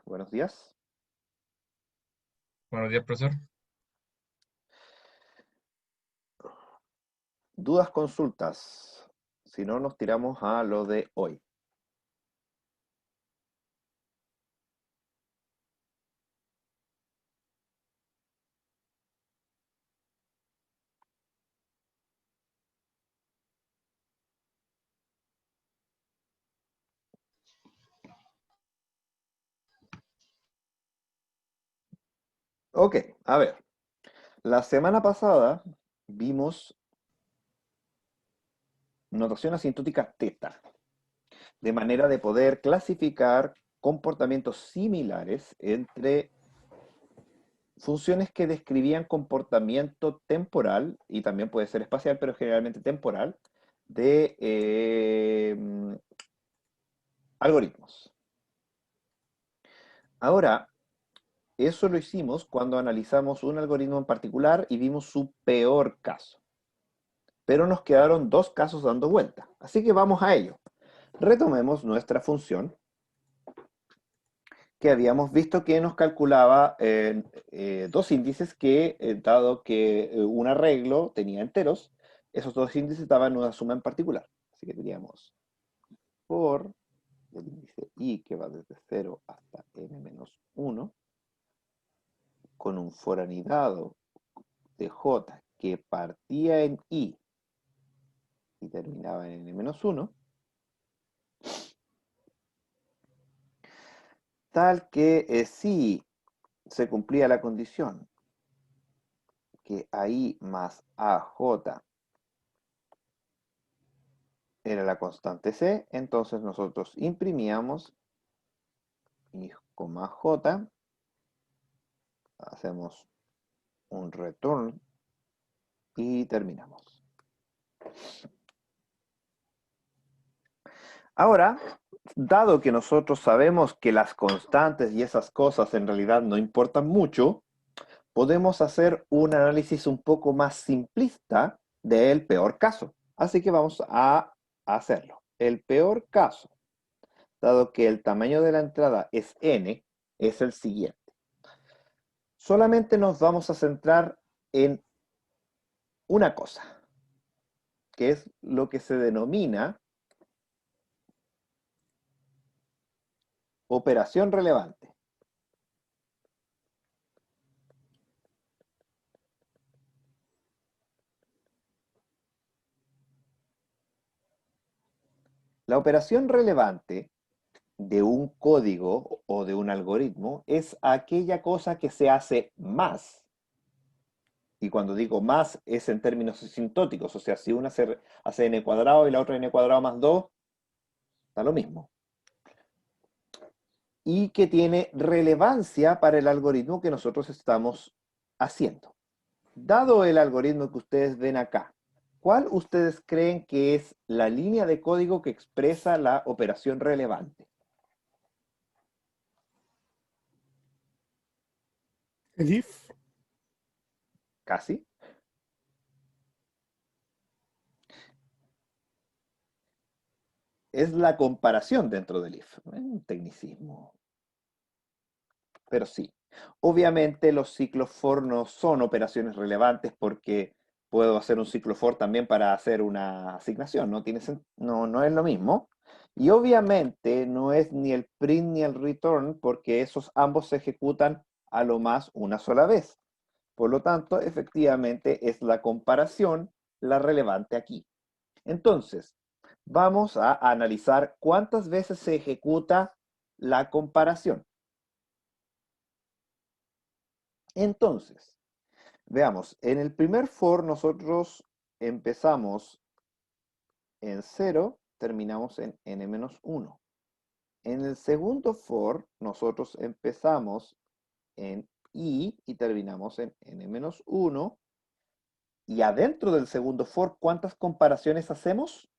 Buenos días. Buenos días, profesor. Dudas, consultas. Si no, nos tiramos a lo de hoy. Ok, a ver. La semana pasada vimos notación asintótica teta, de manera de poder clasificar comportamientos similares entre funciones que describían comportamiento temporal, y también puede ser espacial, pero generalmente temporal, de algoritmos. Ahora, eso lo hicimos cuando analizamos un algoritmo en particular y vimos su peor caso. Pero nos quedaron dos casos dando vuelta. Así que vamos a ello. Retomemos nuestra función que habíamos visto que nos calculaba dos índices que, dado que un arreglo tenía enteros, esos dos índices daban una suma en particular. Así que teníamos por el índice i que va desde 0 hasta n-1, con un for anidado de j que partía en i y terminaba en n-1, tal que si se cumplía la condición que AI más AJ era la constante C, entonces nosotros imprimíamos I, J, hacemos un return y terminamos. Ahora, dado que nosotros sabemos que las constantes y esas cosas en realidad no importan mucho, podemos hacer un análisis un poco más simplista del peor caso. Así que vamos a hacerlo. El peor caso, dado que el tamaño de la entrada es n, es el siguiente. Solamente nos vamos a centrar en una cosa, que es lo que se denomina operación relevante. La operación relevante de un código o de un algoritmo es aquella cosa que se hace más. Y cuando digo más es en términos asintóticos, o sea, si una se hace n cuadrado y la otra n cuadrado más 2, da lo mismo. Y que tiene relevancia para el algoritmo que nosotros estamos haciendo. Dado el algoritmo que ustedes ven acá, ¿cuál ustedes creen que es la línea de código que expresa la operación relevante? El if. ¿Casi? Es la comparación dentro del if. Es un tecnicismo, pero sí. Obviamente los ciclos for no son operaciones relevantes porque puedo hacer un ciclo for también para hacer una asignación, no es lo mismo. Y obviamente no es ni el print ni el return porque esos ambos se ejecutan a lo más una sola vez. Por lo tanto, efectivamente es la comparación la relevante aquí. Entonces, vamos a analizar cuántas veces se ejecuta la comparación. Entonces, veamos, en el primer for nosotros empezamos en 0, terminamos en n-1. En el segundo for nosotros empezamos en i y terminamos en n-1. Y adentro del segundo for, ¿cuántas comparaciones hacemos?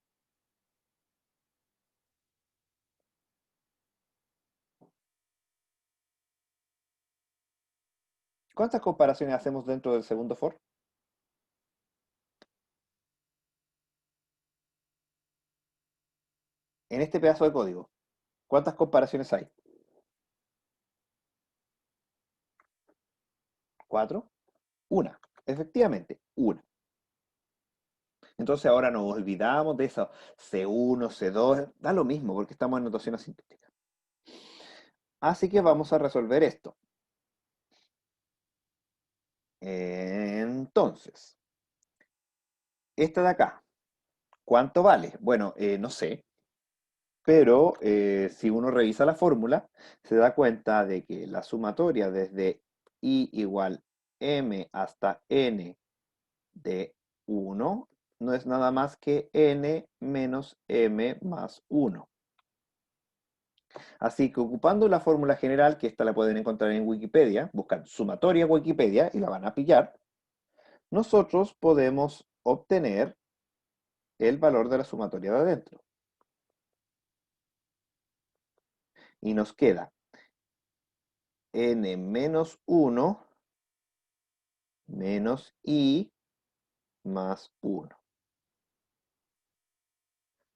¿Cuántas comparaciones hacemos dentro del segundo for? En este pedazo de código, ¿cuántas comparaciones hay? ¿Cuatro? Una. Efectivamente, una. Entonces ahora nos olvidamos de eso. C1, C2, da lo mismo porque estamos en notación asintótica. Así que vamos a resolver esto. Entonces, esta de acá, ¿cuánto vale? Bueno, no sé, pero si uno revisa la fórmula, se da cuenta de que la sumatoria desde i igual m hasta n de 1 no es nada más que n menos m más 1. Así que ocupando la fórmula general, que esta la pueden encontrar en Wikipedia, buscan sumatoria Wikipedia y la van a pillar, nosotros podemos obtener el valor de la sumatoria de adentro. Y nos queda n menos 1 menos i más 1.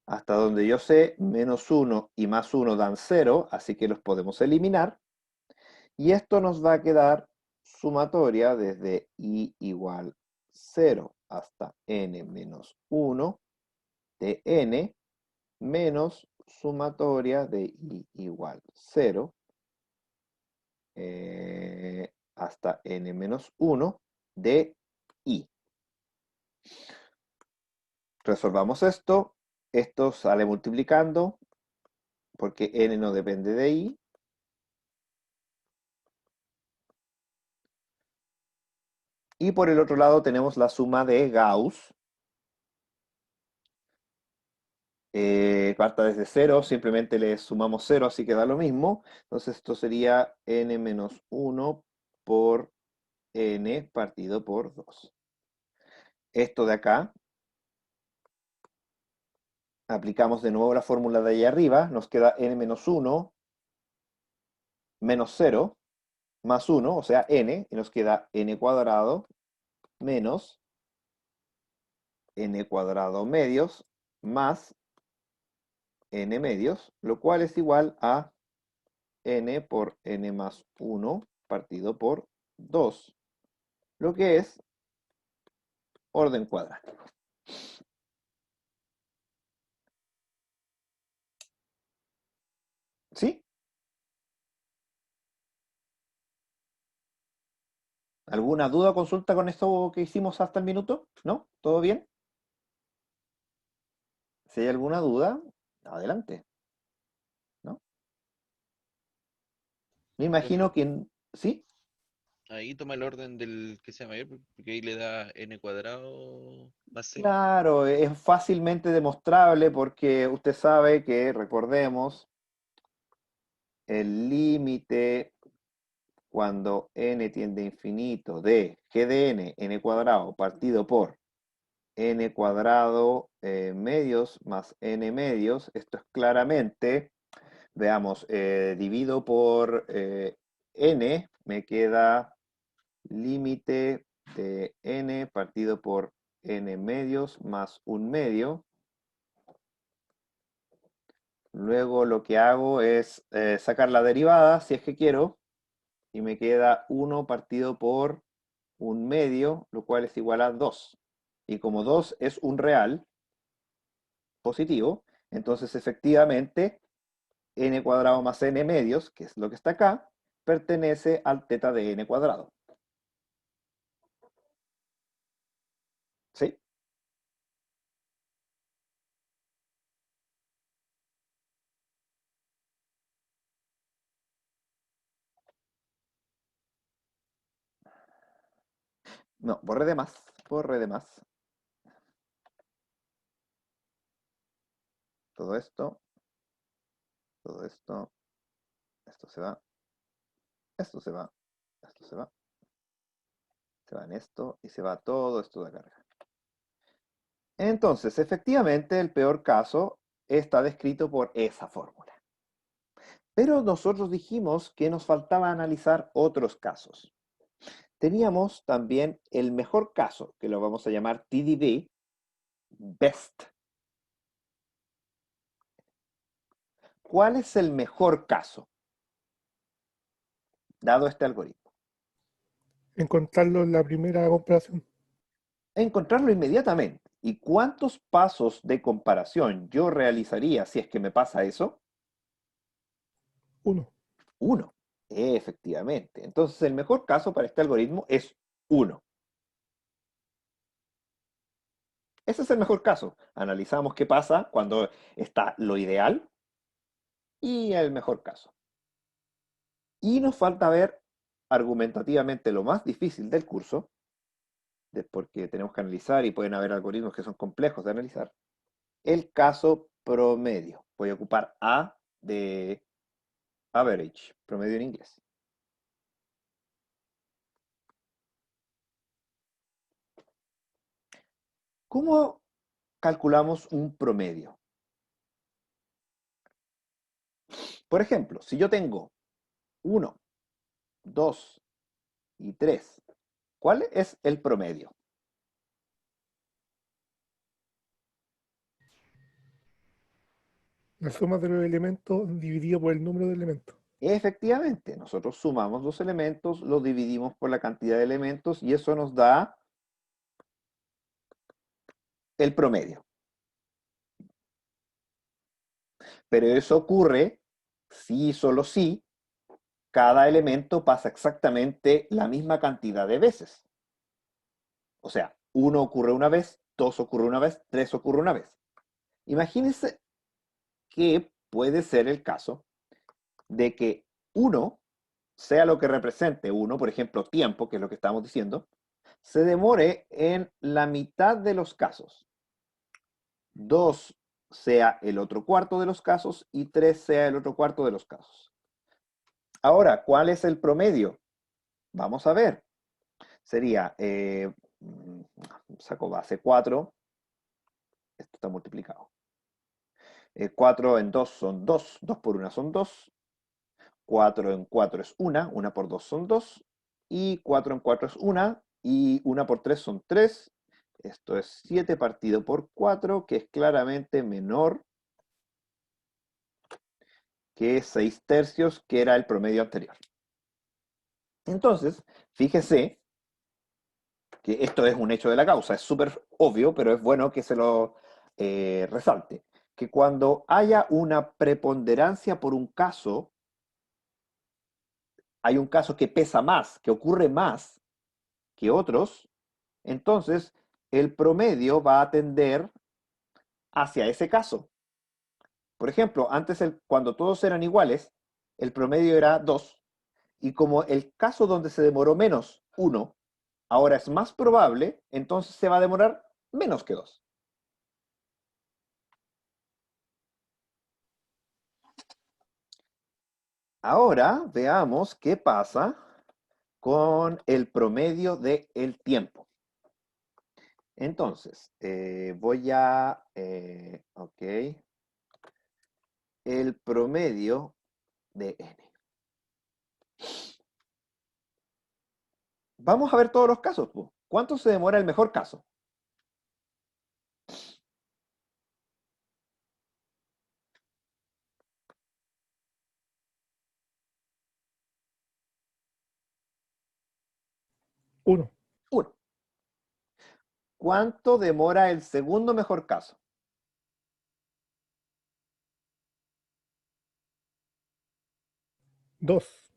Hasta donde yo sé, menos 1 y más 1 dan 0, así que los podemos eliminar. Y esto nos va a quedar sumatoria desde i igual 0 hasta n menos 1 de n menos sumatoria de i igual 0 hasta n menos 1 de i. Resolvamos esto. Esto sale multiplicando porque n no depende de i. Y por el otro lado tenemos la suma de Gauss. Parta desde 0, simplemente le sumamos 0, así que da lo mismo. Entonces esto sería n menos 1 por n partido por 2. Esto de acá, aplicamos de nuevo la fórmula de ahí arriba, nos queda n menos 1 menos 0 más 1, o sea, n, y nos queda n cuadrado menos n cuadrado medios más n medios, lo cual es igual a n por n más 1 partido por 2, lo que es orden cuadrático. ¿Sí? ¿Alguna duda o consulta con esto que hicimos hasta el minuto? ¿No? ¿Todo bien? Si hay alguna duda, adelante, ¿no? Me Bueno, imagino que sí. ahí toma el orden del que sea mayor, porque ahí le da n cuadrado más c. Claro, es fácilmente demostrable porque usted sabe que, recordemos, el límite cuando n tiende a infinito de g de n cuadrado partido por n cuadrado medios más n medios, esto es claramente, veamos, divido por n, me queda límite de n partido por n medios más un medio. Luego lo que hago es sacar la derivada, si es que quiero, y me queda 1 partido por un medio, lo cual es igual a 2. Y como 2 es un real positivo, entonces efectivamente n cuadrado más n medios, que es lo que está acá, pertenece al teta de n cuadrado. ¿Sí? No, borré de más, borré de más. Todo esto, todo esto, esto se va, esto se va, esto se va en esto y se va todo esto de acá arriba. Entonces, efectivamente, el peor caso está descrito por esa fórmula. Pero nosotros dijimos que nos faltaba analizar otros casos. Teníamos también el mejor caso, que lo vamos a llamar TDB, Best. ¿cuál es el mejor caso dado este algoritmo? Encontrarlo en la primera comparación. Encontrarlo inmediatamente. ¿Y cuántos pasos de comparación yo realizaría si es que me pasa eso? 1. Uno. Efectivamente. Entonces el mejor caso para este algoritmo es 1. Ese es el mejor caso. Analizamos qué pasa cuando está lo ideal y el mejor caso. Y nos falta ver argumentativamente lo más difícil del curso, porque tenemos que analizar y pueden haber algoritmos que son complejos de analizar, el caso promedio. Voy a ocupar A de average, promedio en inglés. ¿Cómo calculamos un promedio? Por ejemplo, si yo tengo 1, 2 y 3, ¿cuál es el promedio? La suma de los elementos dividido por el número de elementos. Efectivamente, nosotros sumamos los elementos, los dividimos por la cantidad de elementos y eso nos da el promedio. Pero eso ocurre si y solo si cada elemento pasa exactamente la misma cantidad de veces. O sea, 1 ocurre una vez, 2 ocurre una vez, 3 ocurre una vez. Imagínense que puede ser el caso de que 1, sea lo que represente 1, por ejemplo, tiempo, que es lo que estamos diciendo, se demore en la mitad de los casos. 2 sea el otro cuarto de los casos y 3 sea el otro cuarto de los casos. Ahora, ¿cuál es el promedio? Vamos a ver. Sería, saco base 4, esto está multiplicado. 4 en 2 son 2, 2 por 1 son 2, 4 en 4 es 1, 1 por 2 son 2, y 4 en 4 es 1, y 1 por 3 son 3. Esto es 7 partido por 4, que es claramente menor que 6 tercios, que era el promedio anterior. Entonces, fíjese que esto es un hecho de la causa, es súper obvio, pero es bueno que se lo resalte, que cuando haya una preponderancia por un caso, hay un caso que pesa más, que ocurre más que otros, entonces el promedio va a tender hacia ese caso. Por ejemplo, antes cuando todos eran iguales, el promedio era 2, y como el caso donde se demoró menos, 1, ahora es más probable, entonces se va a demorar menos que 2. Ahora veamos qué pasa con el promedio del tiempo. Entonces, ok, el promedio de n. Vamos a ver todos los casos. ¿Cuánto se demora el mejor caso? Uno. 1. ¿Cuánto demora el segundo mejor caso? 2.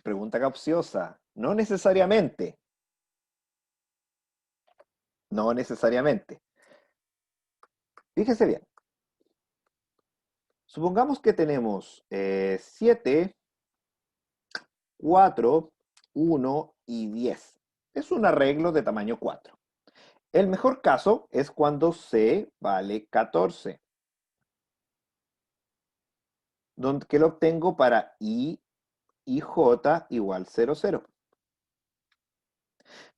Pregunta capciosa. No necesariamente. No necesariamente. Fíjese bien. Supongamos que tenemos 7, 4, 1 y 10. Es un arreglo de tamaño 4. El mejor caso es cuando C vale 14, que lo obtengo para I y J igual 0, 0.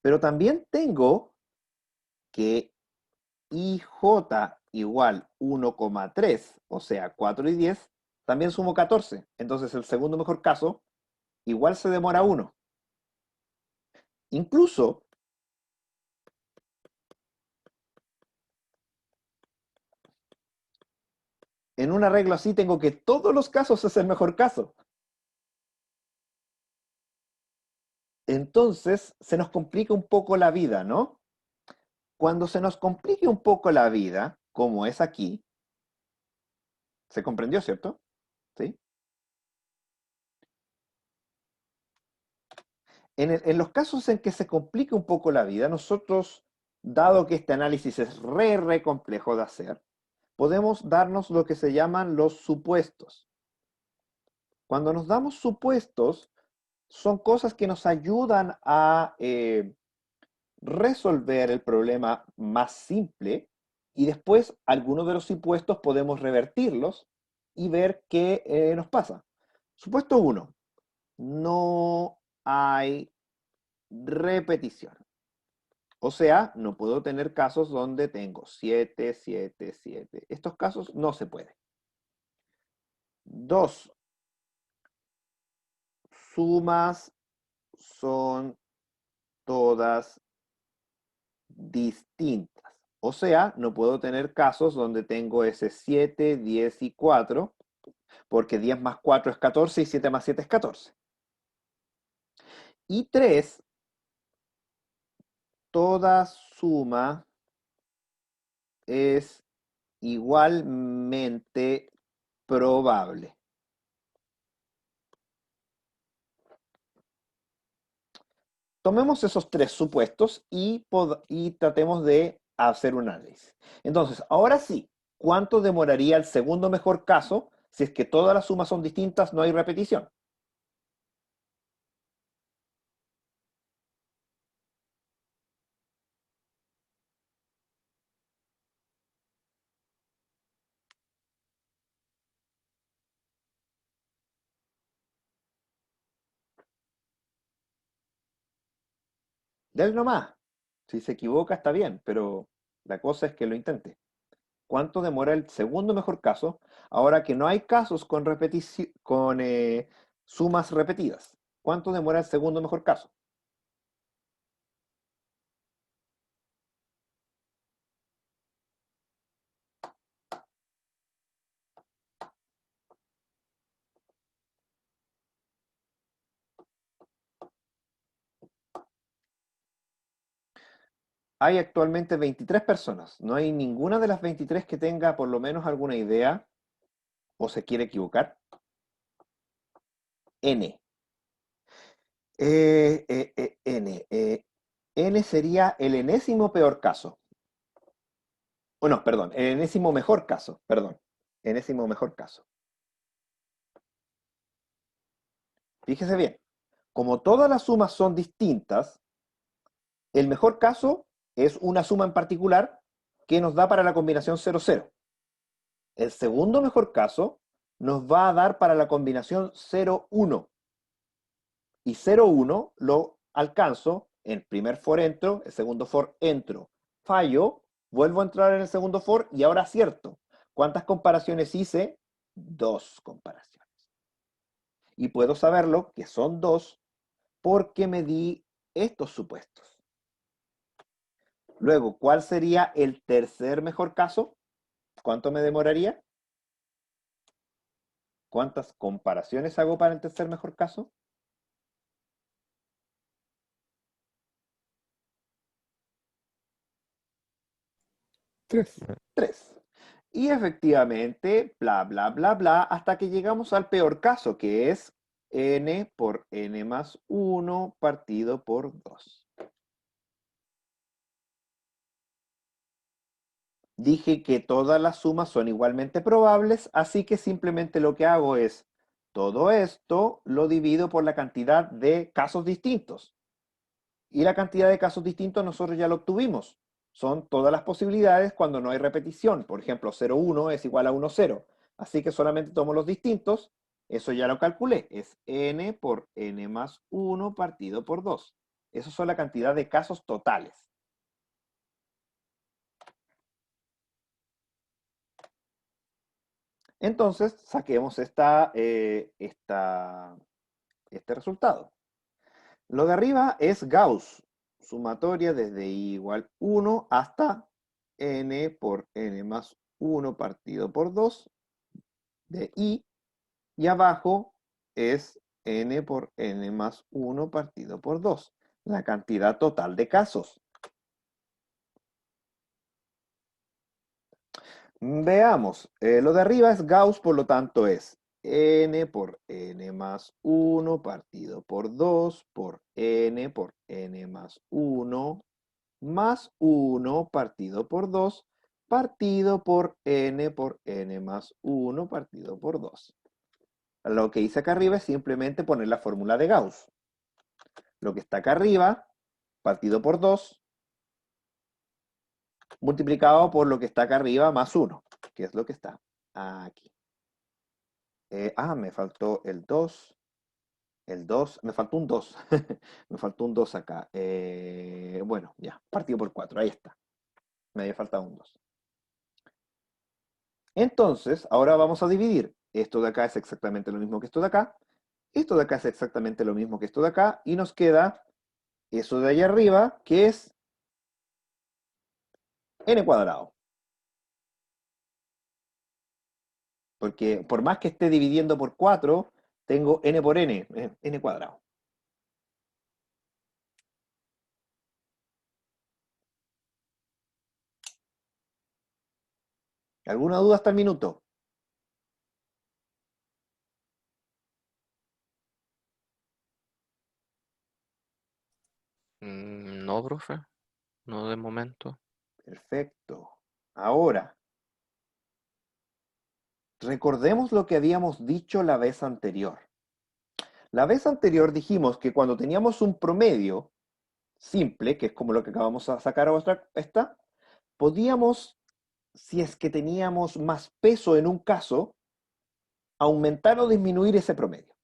Pero también tengo que IJ igual 1,3, o sea, 4 y 10, también sumo 14. Entonces el segundo mejor caso igual se demora 1. Incluso En un arreglo así tengo que todos los casos es el mejor caso. Entonces se nos complica un poco la vida, ¿no? Cuando se nos complique un poco la vida, como es aquí, ¿se comprendió, cierto? ¿Sí? En los casos en que se complique un poco la vida, nosotros, dado que este análisis es re complejo de hacer, podemos darnos lo que se llaman los supuestos. Cuando nos damos supuestos, son cosas que nos ayudan a resolver el problema más simple y después algunos de los supuestos podemos revertirlos y ver qué nos pasa. Supuesto 1. No hay repetición. O sea, no puedo tener casos donde tengo 7, 7, 7. Estos casos no se pueden. 2. Sumas son todas distintas. O sea, no puedo tener casos donde tengo ese 7, 10 y 4, porque 10 más 4 es 14 y 7 más 7 es 14. Y 3, toda suma es igualmente probable. Tomemos esos tres supuestos y tratemos de hacer un análisis. Entonces, ahora sí, ¿cuánto demoraría el segundo mejor caso si es que todas las sumas son distintas, no hay repetición? Del nomás. Si se equivoca está bien, pero la cosa es que lo intente. ¿Cuánto demora el segundo mejor caso ahora que no hay casos con, sumas repetidas? ¿Cuánto demora el segundo mejor caso? Hay actualmente 23 personas. No hay ninguna de las 23 que tenga por lo menos alguna idea o se quiere equivocar. N. N. N sería el enésimo peor caso. O no, perdón, el enésimo mejor caso, perdón. Enésimo mejor caso. Fíjese bien, como todas las sumas son distintas, el mejor caso es una suma en particular que nos da para la combinación 0, 0. El segundo mejor caso nos va a dar para la combinación 0, 1. Y 0, 1 lo alcanzo en el primer for entro, el segundo for entro. Fallo, vuelvo a entrar en el segundo for y ahora acierto. ¿Cuántas comparaciones hice? 2 comparaciones. Y puedo saberlo, que son 2, porque me di estos supuestos. Luego, ¿cuál sería el tercer mejor caso? ¿Cuánto me demoraría? ¿Cuántas comparaciones hago para el tercer mejor caso? 3. 3. Y efectivamente, bla, bla, bla, bla, hasta que llegamos al peor caso, que es n por n más 1 partido por 2. Dije que todas las sumas son igualmente probables, así que simplemente lo que hago es todo esto lo divido por la cantidad de casos distintos. Y la cantidad de casos distintos nosotros ya lo obtuvimos. Son todas las posibilidades cuando no hay repetición. Por ejemplo, 0, 1 es igual a 1, 0. Así que solamente tomo los distintos. Eso ya lo calculé. Es n por n más 1 partido por 2. Esas son la cantidad de casos totales. Entonces, saquemos este resultado. Lo de arriba es Gauss, sumatoria desde i igual 1 hasta n por n más 1 partido por 2 de i, y abajo es n por n más 1 partido por 2, la cantidad total de casos. Veamos, lo de arriba es Gauss, por lo tanto es n por n más 1 partido por 2 por n más 1 más 1 partido por 2 partido por n más 1 partido por 2. Lo que hice acá arriba es simplemente poner la fórmula de Gauss. Lo que está acá arriba, partido por 2, multiplicado por lo que está acá arriba más 1, que es lo que está aquí. Me faltó el 2. El 2, me faltó un 2. Me faltó un 2 acá. Bueno, ya, partido por 4, ahí está. Me había faltado un 2. Entonces, ahora vamos a dividir. Esto de acá es exactamente lo mismo que esto de acá. Esto de acá es exactamente lo mismo que esto de acá. Y nos queda eso de allá arriba, que es n cuadrado. Porque por más que esté dividiendo por 4, tengo n por n, n cuadrado. ¿Alguna duda hasta el minuto? No, profe, no de momento. Perfecto. Ahora, recordemos lo que habíamos dicho la vez anterior. La vez anterior dijimos que cuando teníamos un promedio simple, que es como lo que acabamos de sacar ahora, podíamos, si es que teníamos más peso en un caso, aumentar o disminuir ese promedio.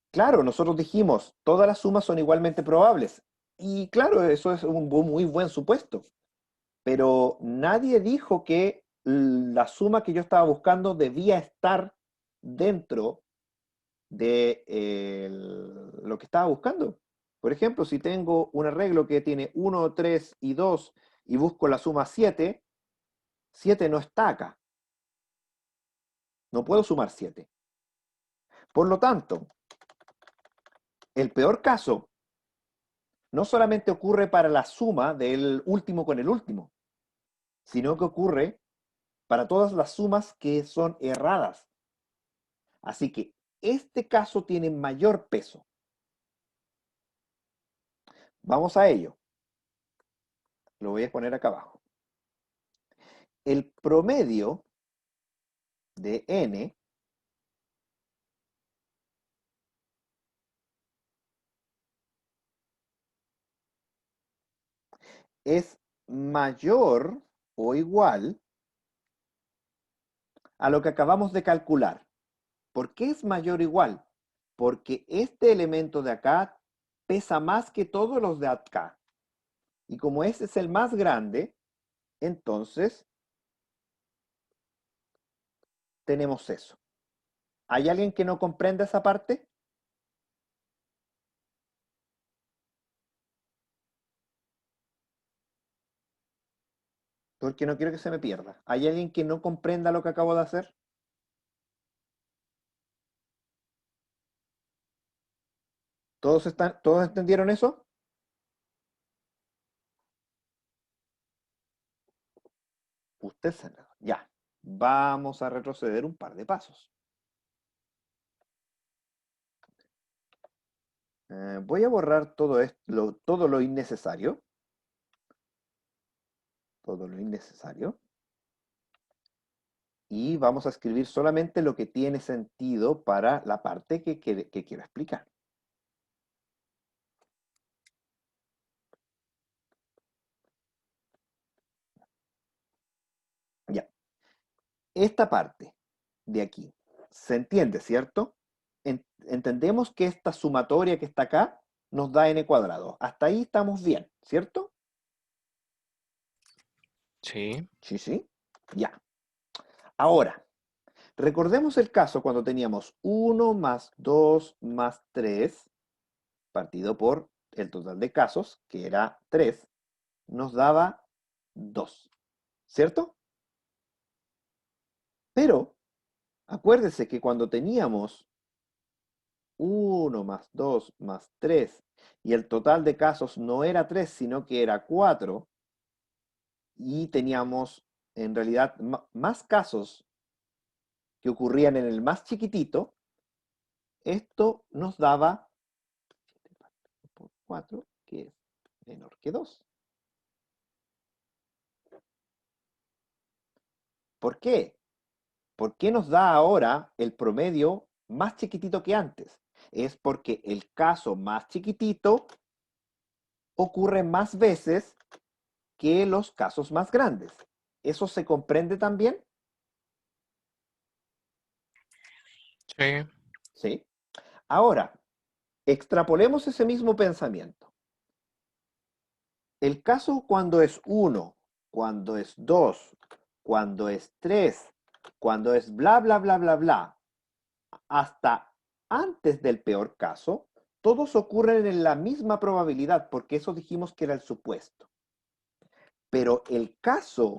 Claro, nosotros dijimos, todas las sumas son igualmente probables. Y claro, eso es un muy buen supuesto. Pero nadie dijo que la suma que yo estaba buscando debía estar dentro de lo que estaba buscando. Por ejemplo, si tengo un arreglo que tiene 1, 3 y 2 y busco la suma 7, 7 no está acá. No puedo sumar 7. Por lo tanto, el peor caso no solamente ocurre para la suma del último con el último, sino que ocurre para todas las sumas que son erradas. Así que este caso tiene mayor peso. Vamos a ello. Lo voy a poner acá abajo. El promedio de n es mayor o igual a lo que acabamos de calcular. ¿Por qué es mayor o igual? Porque este elemento de acá pesa más que todos los de acá. Y como este es el más grande, entonces tenemos eso. ¿Hay alguien que no comprenda esa parte? Porque no quiero que se me pierda. ¿Hay alguien que no comprenda lo que acabo de hacer? ¿Todos entendieron eso? Usted se enredó. Ya. Vamos a retroceder un par de pasos. Voy a borrar todo esto, todo lo innecesario. Todo lo innecesario. Y vamos a escribir solamente lo que tiene sentido para la parte que quiero explicar. Ya. Esta parte de aquí, ¿se entiende, cierto? Entendemos que esta sumatoria que está acá nos da n cuadrado. Hasta ahí estamos bien, ¿cierto? Sí, Sí, sí. Ya. Ahora, recordemos el caso cuando teníamos 1 más 2 más 3 partido por el total de casos, que era 3, nos daba 2, ¿cierto? Pero Acuérdese que cuando teníamos 1 más 2 más 3 y el total de casos no era 3, sino que era 4, y teníamos en realidad más casos que ocurrían en el más chiquitito, esto nos daba 4, que es menor que 2. ¿Por qué? ¿Por qué nos da ahora el promedio más chiquitito que antes? Es porque el caso más chiquitito ocurre más veces que los casos más grandes. ¿Eso se comprende también? Sí. Sí. Ahora, extrapolemos ese mismo pensamiento. El caso cuando es 1, cuando es 2, cuando es 3, cuando es bla, bla, bla, bla, bla, hasta antes del peor caso, todos ocurren en la misma probabilidad, porque eso dijimos que era el supuesto. Pero el caso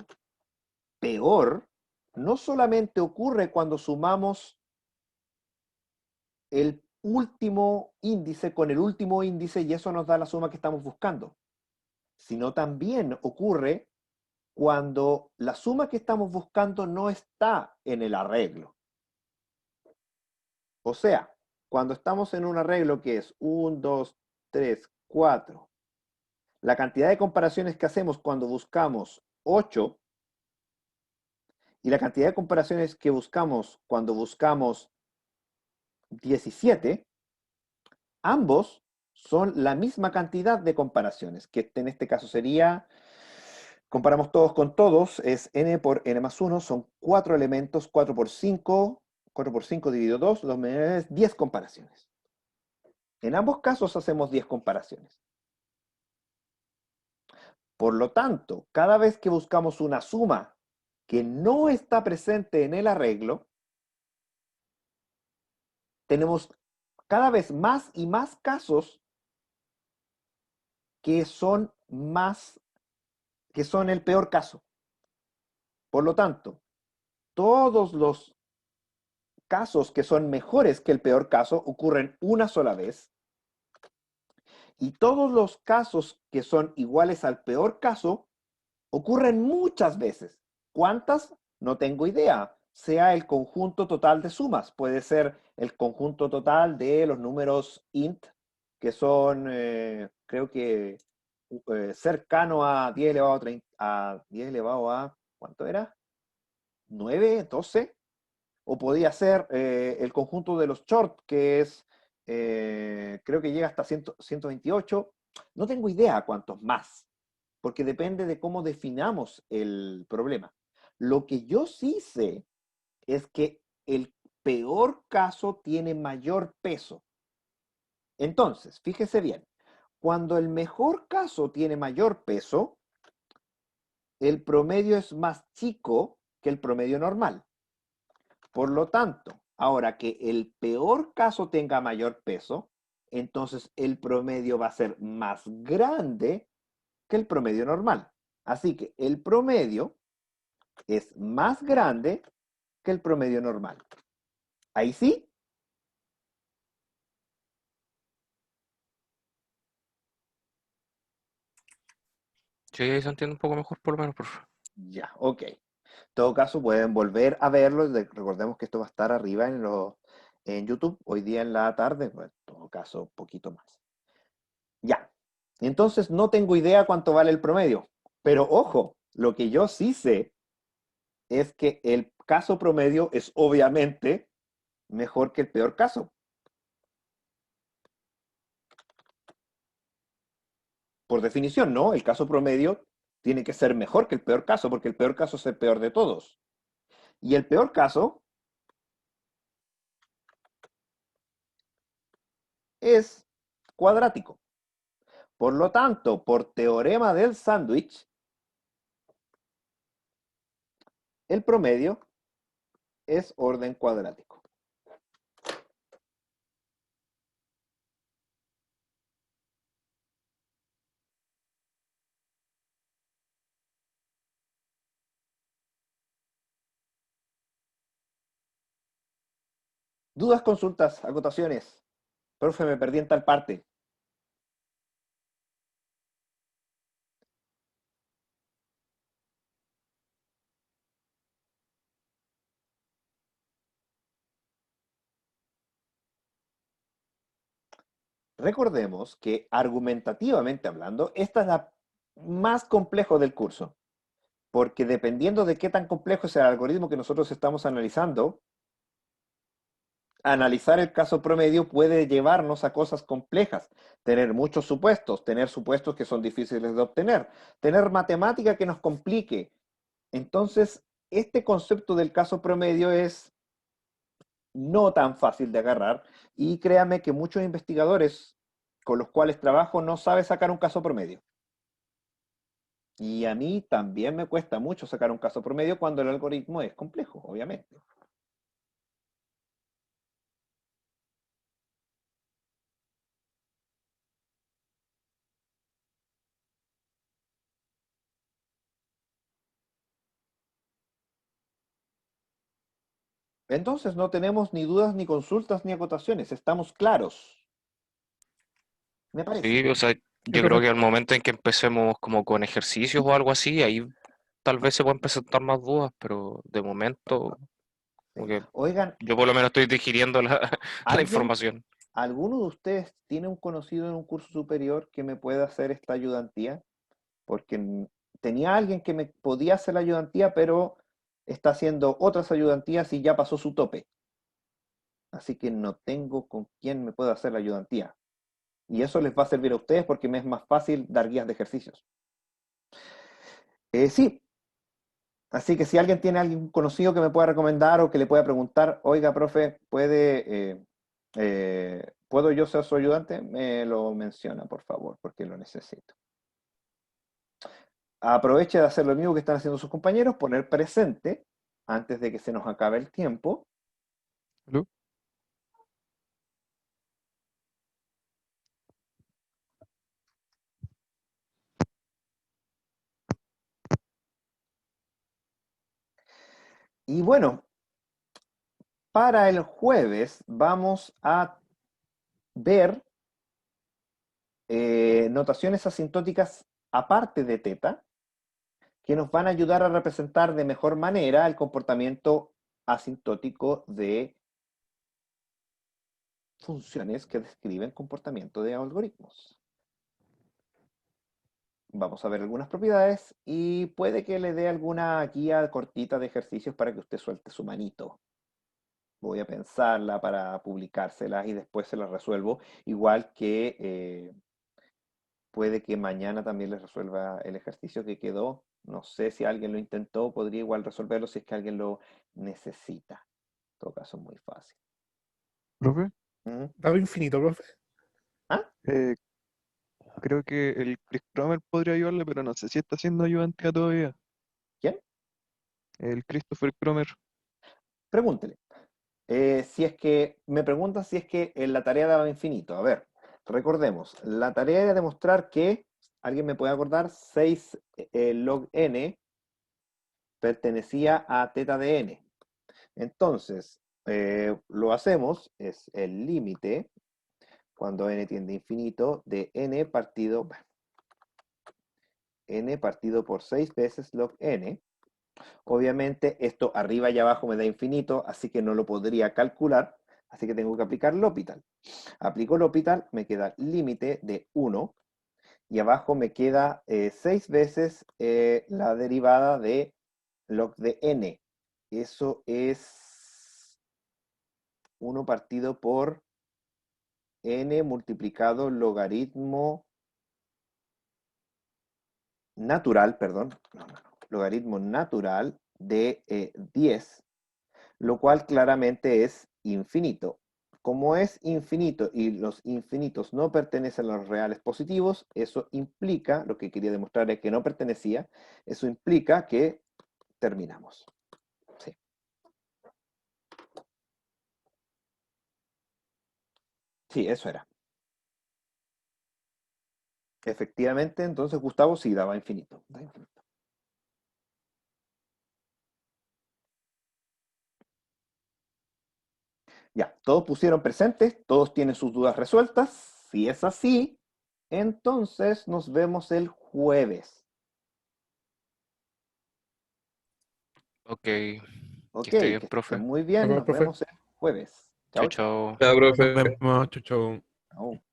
peor no solamente ocurre cuando sumamos el último índice con el último índice y eso nos da la suma que estamos buscando, sino también ocurre cuando la suma que estamos buscando no está en el arreglo. O sea, cuando estamos en un arreglo que es 1, 2, 3, 4, la cantidad de comparaciones que hacemos cuando buscamos 8 y la cantidad de comparaciones que buscamos cuando buscamos 17, ambos son la misma cantidad de comparaciones, que en este caso sería, comparamos todos con todos, es n por n más 1, son 4 elementos, 4 por 5 dividido 2, los menores 10 comparaciones. En ambos casos hacemos 10 comparaciones. Por lo tanto, cada vez que buscamos una suma que no está presente en el arreglo, tenemos cada vez más y más casos que son el peor caso. Por lo tanto, todos los casos que son mejores que el peor caso ocurren una sola vez y todos los casos que son iguales al peor caso ocurren muchas veces. ¿Cuántas? No tengo idea. Sea el conjunto total de sumas. Puede ser el conjunto total de los números int, que son, creo que, cercano a 10 elevado a 30, a 10 elevado a, ¿cuánto era? 9, 12. O podía ser el conjunto de los short, que es, creo que llega hasta 128. No tengo idea cuántos más, porque depende de cómo definamos el problema. Lo que yo sí sé es que el peor caso tiene mayor peso. Entonces, fíjese bien, cuando el mejor caso tiene mayor peso, el promedio es más chico que el promedio normal. Por lo tanto, ahora que el peor caso tenga mayor peso, entonces el promedio va a ser más grande que el promedio normal. Así que el promedio es más grande que el promedio normal. Ahí sí, Sí, ahí se entiende un poco mejor por lo menos, profe. ya, ok. En todo caso, pueden volver a verlo. Recordemos que esto va a estar arriba en YouTube hoy día en la tarde. Bueno, en todo caso, un poquito más. Ya. Entonces, no tengo idea cuánto vale el promedio. Pero ojo, lo que yo sí sé es que el caso promedio es obviamente mejor que el peor caso. Por definición, ¿no? El caso promedio tiene que ser mejor que el peor caso, porque el peor caso es el peor de todos. Y el peor caso es cuadrático. Por lo tanto, por teorema del sándwich, el promedio es orden cuadrático. Dudas, consultas, acotaciones. Profe, me perdí en tal parte. Recordemos que argumentativamente hablando, esta es la más complejo del curso, porque dependiendo de qué tan complejo es el algoritmo que nosotros estamos analizando, analizar el caso promedio puede llevarnos a cosas complejas, tener muchos supuestos, tener supuestos que son difíciles de obtener, tener matemática que nos complique. Entonces, este concepto del caso promedio es no tan fácil de agarrar y créame que muchos investigadores con los cuales trabajo no saben sacar un caso promedio. Y a mí también me cuesta mucho sacar un caso promedio cuando el algoritmo es complejo, obviamente. Entonces no tenemos ni dudas, ni consultas, ni acotaciones. Estamos claros. Me parece. Sí, o sea, yo creo profe. que al momento en que empecemos como con ejercicios o algo así, ahí tal vez se pueden presentar más dudas, pero de momento, Sí. como que Oigan, yo por lo menos estoy digiriendo la ¿alguien, información. alguno de ustedes tiene un conocido en un curso superior que me pueda hacer esta ayudantía? Porque tenía alguien que me podía hacer la ayudantía, pero está haciendo otras ayudantías y ya pasó su tope. Así que no tengo con quién me pueda hacer la ayudantía. Y eso les va a servir a ustedes porque me es más fácil dar guías de ejercicios. Sí, así que si alguien tiene alguien conocido que me pueda recomendar o que le pueda preguntar, oiga, profe, ¿puedo yo ser su ayudante? Me lo menciona, por favor, porque lo necesito. Aproveche de hacer lo mismo que están haciendo sus compañeros, poner presente antes de que se nos acabe el tiempo. ¿Aló? Y bueno, para el jueves vamos a ver notaciones asintóticas aparte de teta, que nos van a ayudar a representar de mejor manera el comportamiento asintótico de funciones que describen comportamiento de algoritmos. Vamos a ver algunas propiedades y puede que le dé alguna guía cortita de ejercicios para que usted suelte su manito. Voy a pensarla para publicárselas y después se las resuelvo, igual que puede que mañana también les resuelva el ejercicio que quedó. No sé si alguien lo intentó, podría igual resolverlo si es que alguien lo necesita. En todo caso, es muy fácil. ¿Profe? ¿Mm? Dado infinito, profe. ¿Ah? Eh, creo que el Chris Cromer podría ayudarle, pero no sé si está haciendo ayudantía todavía. ¿Quién? El Christopher Cromer. Pregúntele. Si es que me preguntan si es que en la tarea daba infinito. A ver, recordemos, la tarea era demostrar que, ¿alguien me puede acordar? 6 log n pertenecía a teta de n. Entonces, lo hacemos, es el límite, cuando n tiende a infinito, de n partido por 6 veces log n. Obviamente esto arriba y abajo me da infinito, así que no lo podría calcular, así que tengo que aplicar L'Hopital. Aplico L'Hopital, me queda límite de 1, y abajo me queda 6 veces la derivada de log de n. Eso es 1 partido por n multiplicado logaritmo natural, perdón, logaritmo natural de 10, lo cual claramente es infinito. Como es infinito y los infinitos no pertenecen a los reales positivos, eso implica, lo que quería demostrar es que no pertenecía, eso implica que terminamos. Sí. Sí, eso era. Efectivamente, entonces Gustavo sí daba infinito. Daba infinito. Ya, todos pusieron presentes, todos tienen sus dudas resueltas. Si es así, entonces nos vemos el jueves. Ok, Ok, esté bien, que profe. estén muy bien, Bye, nos profe. vemos el jueves. Chao, Chao, chao. chao. Ya, profe. Nos vemos. Chau, chau. Chao.